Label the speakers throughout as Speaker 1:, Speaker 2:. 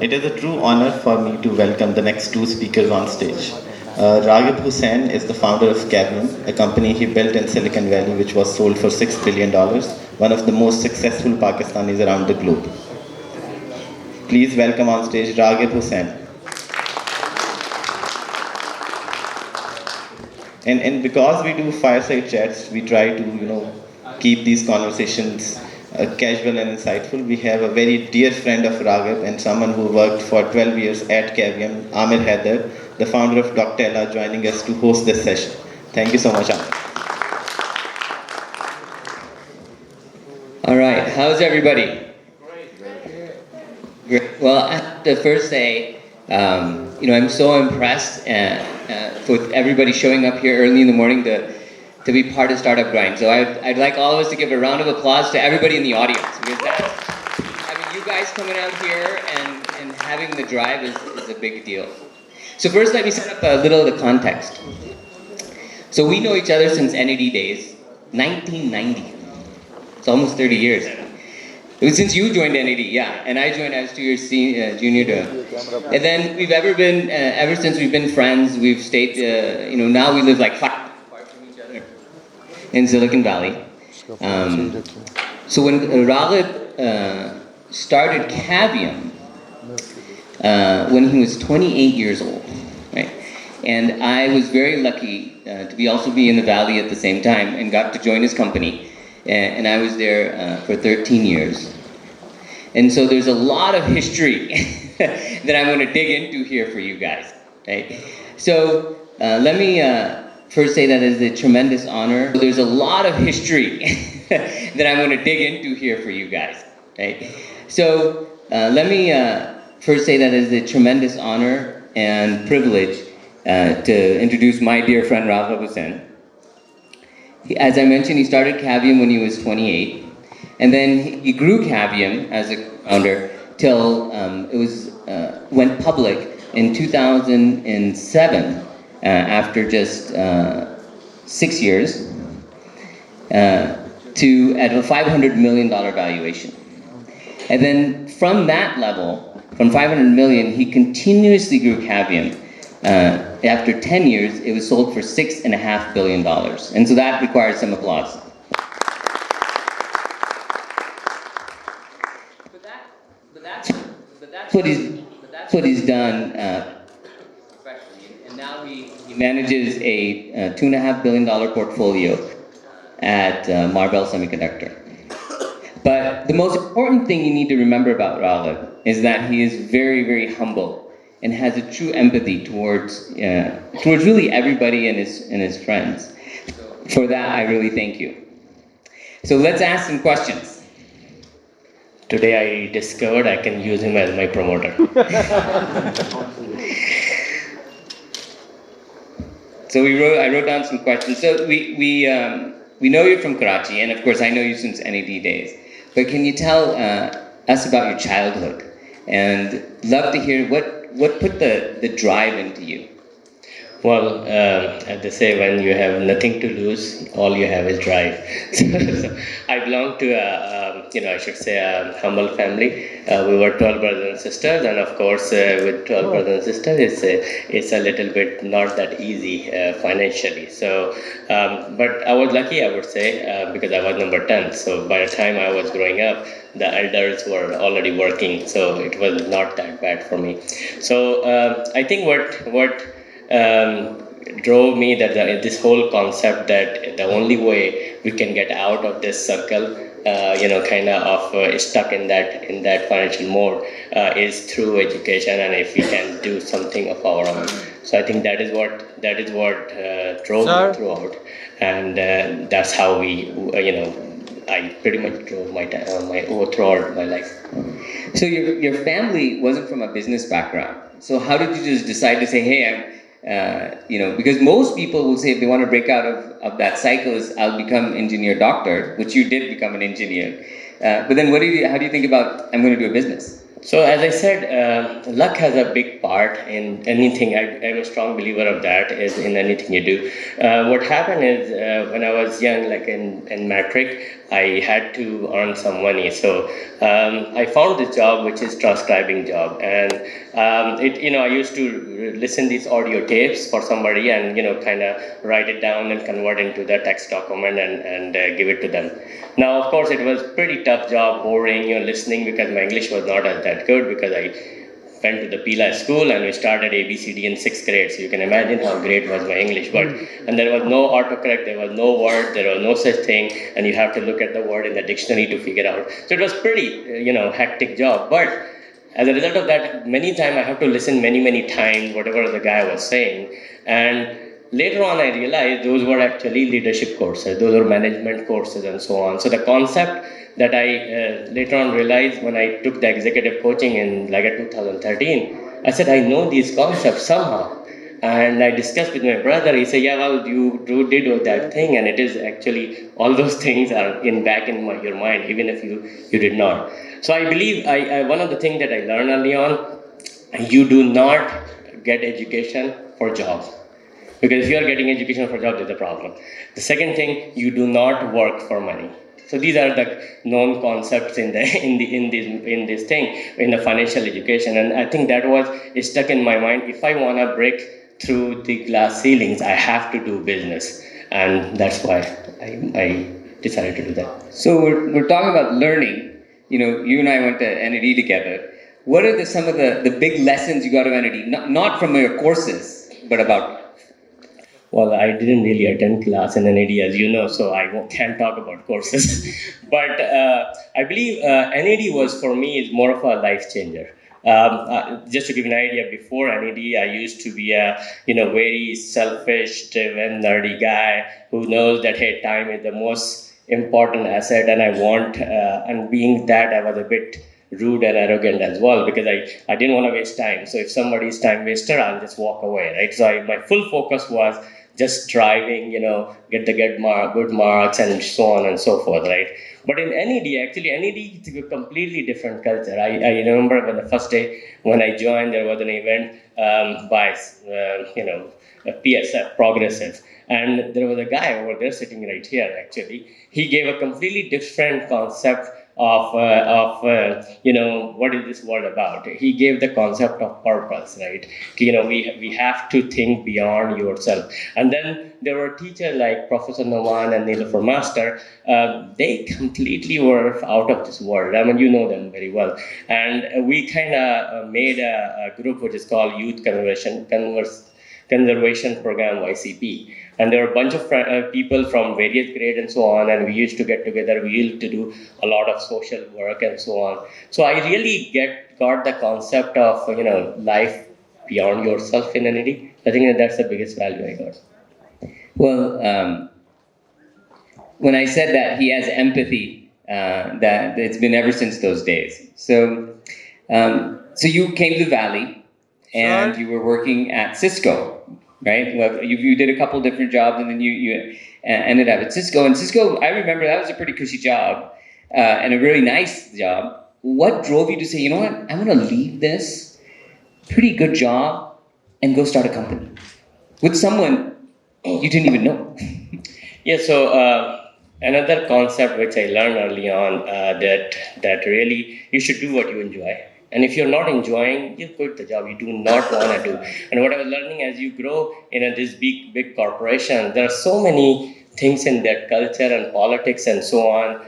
Speaker 1: It is a true honor for me to welcome the next two speakers on stage. Raghib Hussain is the founder of Cavium, a company he built in Silicon Valley which was sold for $6 billion, one of the most successful Pakistanis around the globe. Please welcome on stage Raghib Hussain. And because we do fireside chats, we try to keep these conversations casual and insightful. We have a very dear friend of Raghib and someone who worked for 12 years at Cavium, Amer Haider, the founder of Doctella, joining us to host this session. Thank you so much, Amer.
Speaker 2: All right, how's everybody? Great. Well, I have to first say, I'm so impressed with everybody showing up here early in the morning to be part of Startup Grind. So I'd like all of us to give a round of applause to everybody in the audience, because you guys coming out here and having the drive is a big deal. So first, let me set up a little of the context. So we know each other since NED days, 1990. It's almost 30 years. It was since you joined NED, yeah, and I joined as 2 years junior to. And then we've ever since we've been friends. We've stayed, now we live like 5 apart from each other in Silicon Valley. So when Raghib started Cavium, when he was 28 years old, right? And I was very lucky to also be in the Valley at the same time and got to join his company. And I was there for 13 years. And so there's a lot of history that I'm going to dig into here for you guys, right? So let me first say that it's a tremendous honor. There's a lot of history that I'm going to dig into here for you guys, right? So let me first say that it's a tremendous honor and privilege to introduce my dear friend Raghib Hussain. As I mentioned, he started Cavium when he was 28, and then he grew Cavium as a founder till it went public in 2007 after just 6 years at a $500 million valuation. And then from that level, from 500 million, he continuously grew Cavium. After 10 years, it was sold for $6.5 billion. And so that requires some applause. But that's what he's done professionally. And now he manages a $2.5 billion portfolio at Marvell Semiconductor. But the most important thing you need to remember about Raghib is that he is very, very humble and has a true empathy towards really everybody and his friends. For that, I really thank you. So let's ask some questions.
Speaker 3: Today I discovered I can use him as my promoter.
Speaker 2: So I wrote down some questions. So we know you're from Karachi, and of course I know you since NED days. But can you tell us about your childhood? And love to hear what put the drive into you?
Speaker 3: Well, as they say, when you have nothing to lose, all you have is drive. So I belong to a humble family. We were 12 brothers and sisters, and of course, with 12 brothers and sisters, it's a little bit not that easy financially. So, but I was lucky, I would say, because I was number 10. So by the time I was growing up, the elders were already working, so it was not that bad for me. So I think what drove me that this whole concept that the only way we can get out of this circle, stuck in that financial mode, is through education, and if we can do something of our own. So I think that is what drove me throughout, and that's how I pretty much drove my throughout my life.
Speaker 2: So your family wasn't from a business background. So how did you just decide to say, hey, because most people will say if they want to break out of that cycle is I'll become engineer doctor, which you did become an engineer. But then how do you think about I'm going to do a business?
Speaker 3: So as I said, luck has a big part in anything. I'm a strong believer of that, is in anything you do. What happened is when I was young, like in matric, I had to earn some money. So I found this job, which is transcribing job, and I used to listen these audio tapes for somebody, and kind of write it down and convert into the text document and give it to them. Now, of course, it was pretty tough job, boring, listening, because my English was not that good, because I went to the Pila school and we started ABCD in 6th grade. So you can imagine how great was my English. And there was no autocorrect, there was no word, there was no such thing, and you have to look at the word in the dictionary to figure out. So it was pretty, hectic job. But as a result of that, many times I have to listen many times whatever the guy was saying. And later on, I realized those were actually leadership courses, those were management courses, and so on. So the concept that I later on realized when I took the executive coaching in 2013, I said, I know these concepts somehow. And I discussed with my brother. He said, yeah, well, you did that thing, and it is actually, all those things are back in your mind, even if you did not. So I believe one of the things that I learned early on, you do not get education for job. Because if you are getting education for job, there's a problem. The second thing, you do not work for money. So these are the known concepts in this thing, in the financial education, and I think that was stuck in my mind. If I want to break through the glass ceilings, I have to do business, and that's why I decided to do that.
Speaker 2: So we're talking about learning. You and I went to NED together. What are some of the big lessons you got of NED? Not from your courses, but about.
Speaker 3: Well, I didn't really attend class in NED, as you know, so I can't talk about courses. But I believe NED was, for me, is more of a life changer. Just to give you an idea, before NED, I used to be a very selfish, driven, nerdy guy who knows that, hey, time is the most important asset, and and being that, I was a bit rude and arrogant as well, because I didn't want to waste time. So if somebody's time waster, I'll just walk away, right? So my full focus was just striving, get the good marks and so on and so forth, right? But in NED, actually, NED is a completely different culture. I remember when the first day when I joined, there was an event by, a PSF, Progressive. And there was a guy over there sitting right here, actually. He gave a completely different concept of what is this world about. He gave the concept of purpose, right? We have to think beyond yourself. And then there were teachers like Professor Noman and Nilofer Master. They completely were out of this world. I mean, you know them very well. And we kind of made a group which is called Youth Conservation Program, YCP. And there were a bunch of people from various grades and so on, and we used to get together. We used to do a lot of social work and so on. So I really got the concept of life beyond yourself in NED. I think that's the biggest value I got.
Speaker 2: Well, when I said that he has empathy, that it's been ever since those days. So you came to the Valley, and you were working at Cisco. Right? Well, you did a couple different jobs, and then you ended up at Cisco. And Cisco, I remember that was a pretty cushy job and a really nice job. What drove you to say, you know what, I'm going to leave this pretty good job and go start a company with someone you didn't even know?
Speaker 3: Yeah, so another concept which I learned early on, that really you should do what you enjoy. And if you're not enjoying, you quit the job. You do not want to do. And what I was learning, as you grow in this big corporation, there are so many things in that culture and politics and so on.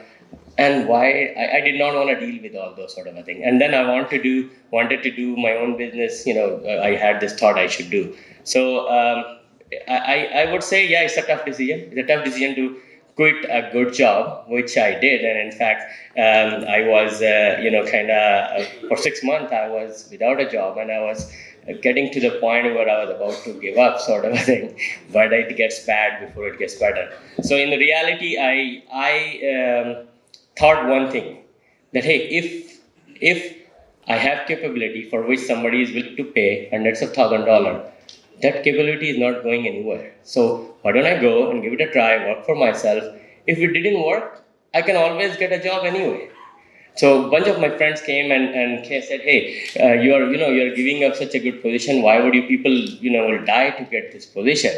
Speaker 3: And why I did not want to deal with all those sort of a thing. And then I wanted to do my own business. I had this thought I should do. So I would say, yeah, it's a tough decision. It's a tough decision to quit a good job, which I did. And in fact, I was, for 6 months, I was without a job, and I was getting to the point where I was about to give up, sort of a thing. But it gets bad before it gets better. So in reality, I thought one thing, that hey, if I have capability for which somebody is willing to pay hundreds of $1,000s, that capability is not going anywhere. So why don't I go and give it a try, work for myself? If it didn't work, I can always get a job anyway. So a bunch of my friends came and said, hey, you're giving up such a good position. Why would you people, will die to get this position?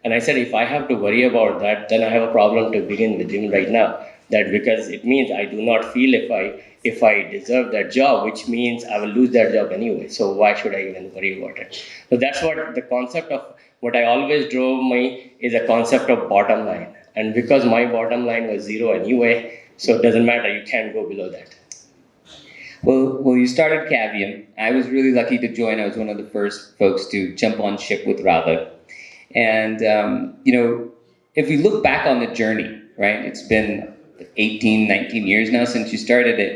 Speaker 3: And I said, if I have to worry about that, then I have a problem to begin with even right now. that because it means I do not feel if I deserve that job, which means I will lose that job anyway. So why should I even worry about it? So that's what the concept of what I always drove me is a concept of bottom line. And because my bottom line was zero anyway, so it doesn't matter. You can't go below that.
Speaker 2: Well, you started Cavium. I was really lucky to join. I was one of the first folks to jump on ship with Raghib. And, if we look back on the journey, right, it's been 18, 19 years now since you started it.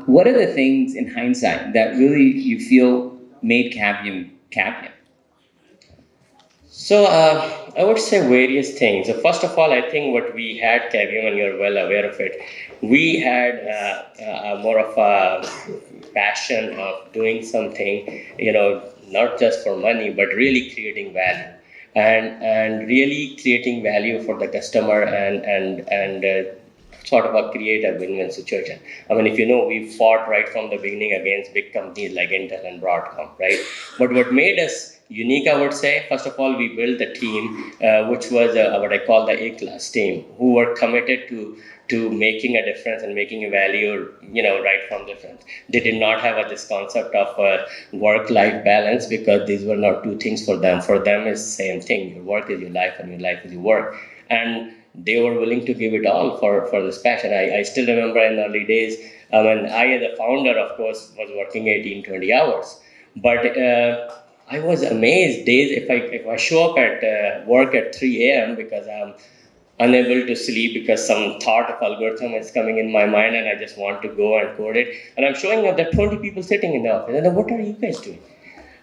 Speaker 2: What are the things in hindsight that really you feel made Cavium Cavium?
Speaker 3: So I would say various things. So first of all, I think what we had Cavium, and you're well aware of it, we had more of a passion of doing something, not just for money, but really creating value. And really creating value for the customer and sort of create a win-win situation. I mean, if you know, we fought right from the beginning against big companies like Intel and Broadcom, right? But what made us unique, I would say, first of all, we built a team which was what I call the A-class team, who were committed to making a difference and making a value, right from the front. They did not have this concept of work-life balance because these were not two things for them. For them, it's the same thing. Your work is your life and your life is your work. And they were willing to give it all for this passion. I still remember in early days, when I, as a founder, of course, was working 18, 20 hours. But I was amazed days if I show up at work at 3 a.m. because I'm unable to sleep because some thought of algorithm is coming in my mind and I just want to go and code it. And I'm showing up, there are 20 people sitting in the office. And then, what are you guys doing?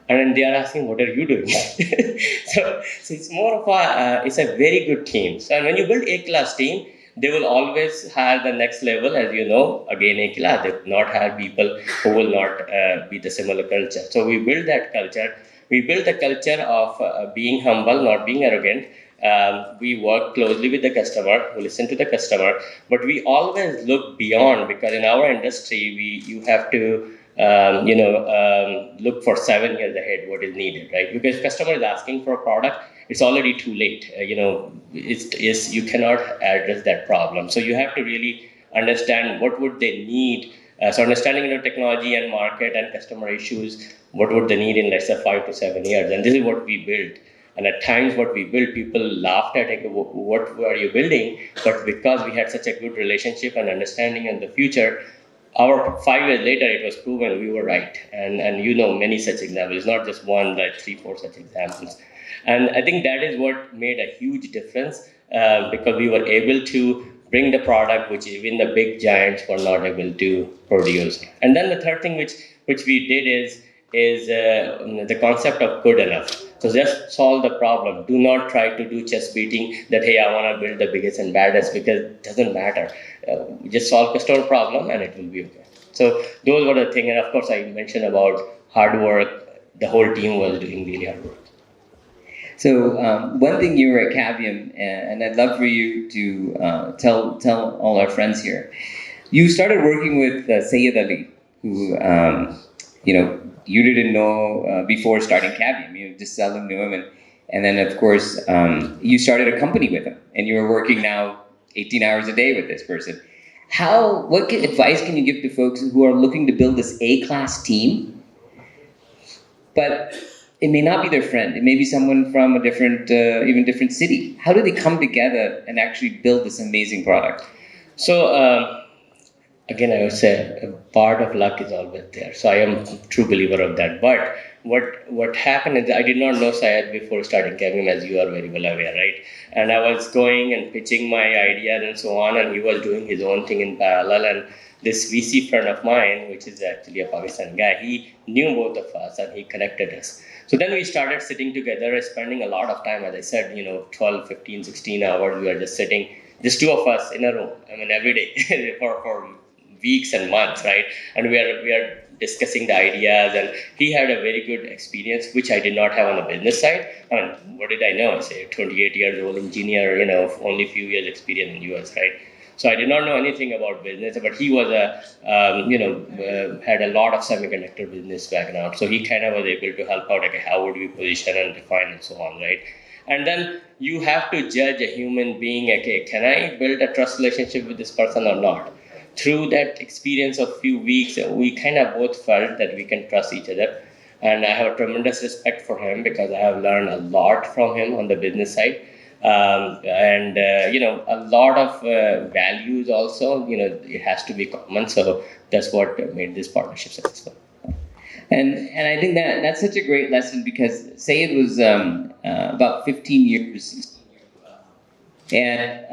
Speaker 3: And then they are asking, what are you doing? so it's more of it's a very good team. So and when you build A-class team, they will always have the next level, as you know, again, A-class. They will not have people who will not be the similar culture. So we build that culture. We build a culture of being humble, not being arrogant. We work closely with the customer, we listen to the customer, but we always look beyond because in our industry, you have to look for 7 years ahead what is needed, right? Because customer is asking for a product, it's already too late. You cannot address that problem. So you have to really understand what would they need. So understanding technology and market and customer issues, what would they need in let's say 5 to 7 years, and this is what we built. And at times what we built, people laughed at it, what were you building? But because we had such a good relationship and understanding in the future, 5 years later, it was proven we were right. And many such examples, not just one, but 3, 4 such examples. And I think that is what made a huge difference because we were able to bring the product which even the big giants were not able to produce. And then the third thing which we did is the concept of good enough. So just solve the problem. Do not try to do chest beating that, hey, I want to build the biggest and baddest, because it doesn't matter. Just solve customer problem and it will be okay. So those were the things. And of course, I mentioned about hard work. The whole team was doing really hard work.
Speaker 2: So one thing you were at Cavium, and I'd love for you to tell all our friends here. You started working with Sayyid Ali, who you didn't know before starting Cavium. You just seldom knew him, and then of course you started a company with him, and you are working now 18 hours a day with this person. What advice can you give to folks who are looking to build this A-class team, but it may not be their friend. It may be someone from a different city. How do they come together and actually build this amazing product?
Speaker 3: So again, I would say a part of luck is always there. So I am a true believer of that. But what happened is I did not know Syed before starting Cavium, as you are very well aware, right? And I was going and pitching my ideas and so on, and he was doing his own thing in parallel. And this VC friend of mine, which is actually a Pakistani guy, he knew both of us and he connected us. So then we started sitting together, spending a lot of time, as I said, 12, 15, 16 hours. We were just sitting, just two of us in a room, every day for weeks and months, right? And we are discussing the ideas, and he had a very good experience, which I did not have on the business side. What did I know? I say 28 years old engineer, only a few years experience in US, right? So I did not know anything about business, but he was had a lot of semiconductor business background. So he kind of was able to help out, how would we position and define and so on, right? And then you have to judge a human being, okay, can I build a trust relationship with this person or not? Through that experience of few weeks, we kind of both felt that we can trust each other. And I have tremendous respect for him because I have learned a lot from him on the business side. A lot of values also, it has to be common. So that's what made this partnership successful.
Speaker 2: And I think that's such a great lesson because say it was about 15 years, and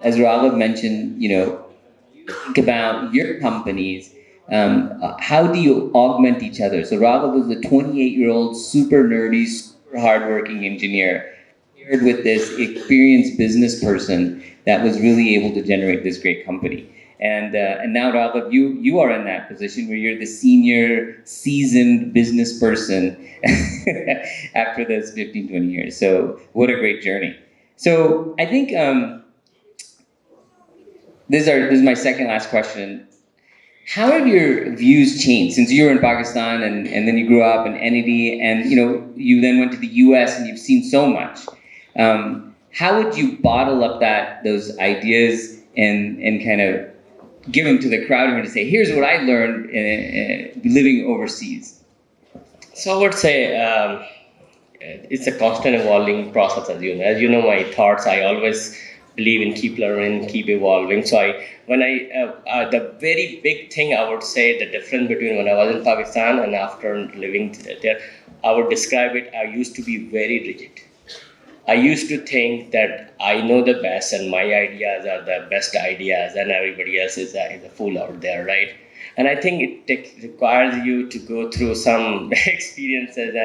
Speaker 2: as Raghib mentioned, think about your companies. How do you augment each other? So Raghib was a 28-year-old, super nerdy, super hardworking engineer paired with this experienced business person that was really able to generate this great company. And now, Raghib, you are in that position where you're the senior, seasoned business person after those 15, 20 years. So what a great journey. So I think this is my second last question. How have your views changed since you were in Pakistan and then you grew up in NED and you then went to the US and you've seen so much? How would you bottle up those ideas and kind of give them to the crowd and to say, here's what I learned living overseas?
Speaker 3: So I would say it's a constant evolving process, as you know. As you know, my thoughts, I always believe in keep learning, keep evolving. So the very big thing I would say, the difference between when I was in Pakistan and after living there, I would describe it, I used to be very rigid. I used to think that I know the best and my ideas are the best ideas and everybody else is a fool out there, right? And I think it requires you to go through some experiences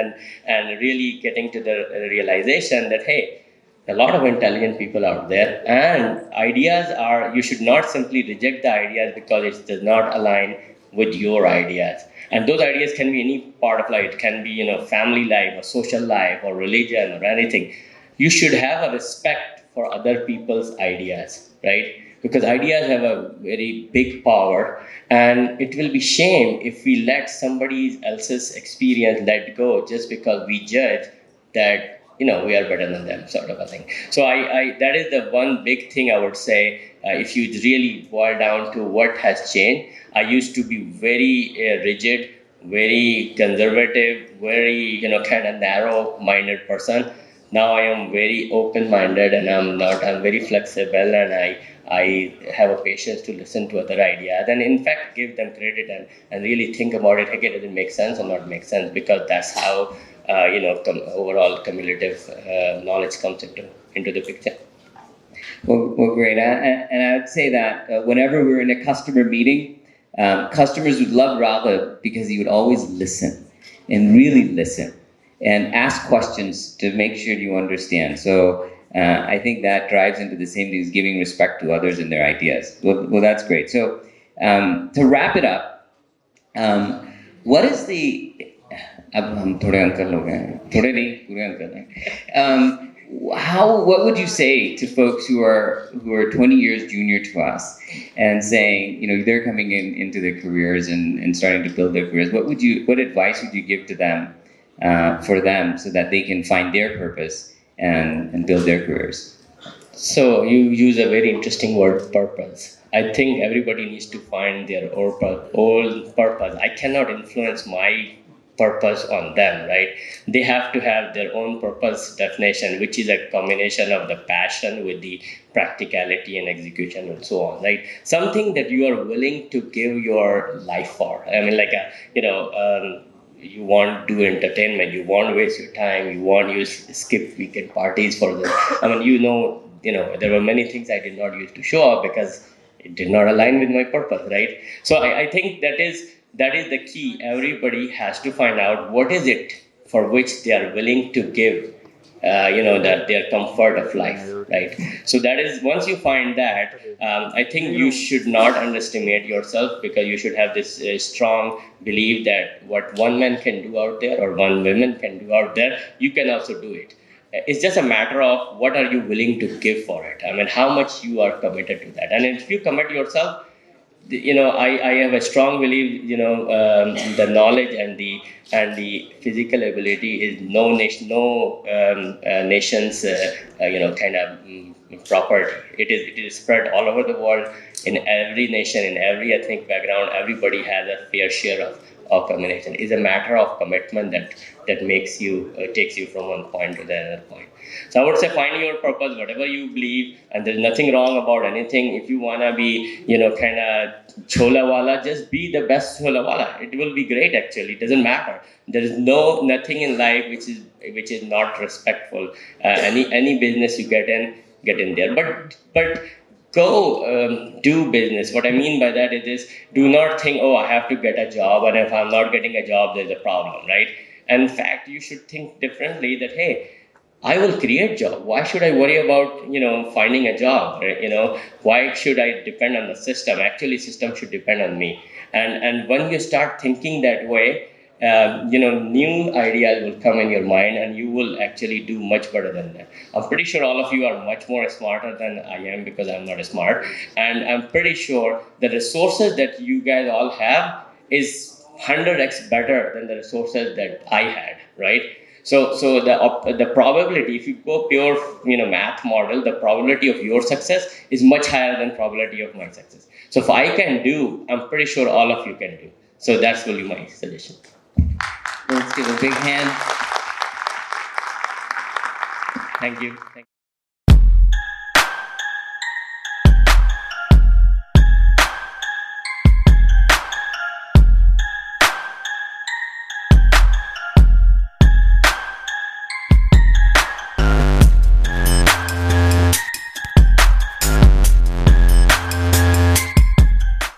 Speaker 3: and really getting to the realization that, hey, a lot of intelligent people out there and ideas you should not simply reject the ideas because it does not align with your ideas. And those ideas can be any part of life. It can be, family life or social life or religion or anything. You should have a respect for other people's ideas, right? Because ideas have a very big power, and it will be shame if we let somebody else's experience let go just because we judge that we are better than them, sort of a thing. So I that is the one big thing I would say. If you really boil down to what has changed, I used to be very rigid, very conservative, very kind of narrow-minded person. Now I am very open-minded and I'm very flexible and I have a patience to listen to other ideas and in fact give them credit and really think about it. Okay, does it make sense or not make sense? Because that's how overall cumulative knowledge comes into the picture.
Speaker 2: Well, great. And I would say that whenever we're in a customer meeting, customers would love Raghib because he would always listen and really listen and ask questions to make sure you understand. So I think that drives into the same thing as giving respect to others and their ideas. Well, that's great. So to wrap it up, what is the... what would you say to folks who are 20 years junior to us and saying, they're coming into their careers and starting to build their careers? What advice would you give to them for them so that they can find their purpose and build their careers?
Speaker 3: So you use a very interesting word, purpose. I think everybody needs to find their own purpose. I cannot influence my purpose on them, right? They have to have their own purpose definition, which is a combination of the passion with the practicality and execution and so on, right? Something that you are willing to give your life for. I mean, you want to do entertainment, you want to waste your time, you skip weekend parties for this. I mean, there were many things I did not use to show up because it did not align with my purpose, right? So I think that is the key. Everybody has to find out what is it for which they are willing to give, that their comfort of life, right? So that is, once you find that, I think you should not underestimate yourself because you should have this strong belief that what one man can do out there or one woman can do out there, you can also do it. It's just a matter of what are you willing to give for it. I mean, how much you are committed to that. And if you commit yourself, I have a strong belief, the knowledge and the physical ability is no nation's, kind of property. It is spread all over the world, in every nation, in every ethnic background. Everybody has a fair share of combination. It's a matter of commitment that makes you takes you from one point to the other point. So I would say find your purpose, whatever you believe, and there's nothing wrong about anything. If you wanna be, kind of chola wala, just be the best chola wala. It will be great. Actually, it doesn't matter. There is nothing in life which is not respectful. Any business you get in there, but go do business. What I mean by that is do not think, oh, I have to get a job, and if I'm not getting a job, there's a problem, right? And in fact, you should think differently that, hey, I will create job. Why should I worry about finding a job? Right? Why should I depend on the system? Actually, system should depend on me. And when you start thinking that way, new ideas will come in your mind, and you will actually do much better than that. I'm pretty sure all of you are much more smarter than I am, because I'm not smart, and I'm pretty sure the resources that you guys all have is 100x better than the resources that I had, right? So the probability, if you go pure math model, the probability of your success is much higher than probability of my success. So if I can do, I'm pretty sure all of you can do. So that's really my suggestion.
Speaker 2: Let's give a big hand.
Speaker 3: Thank you.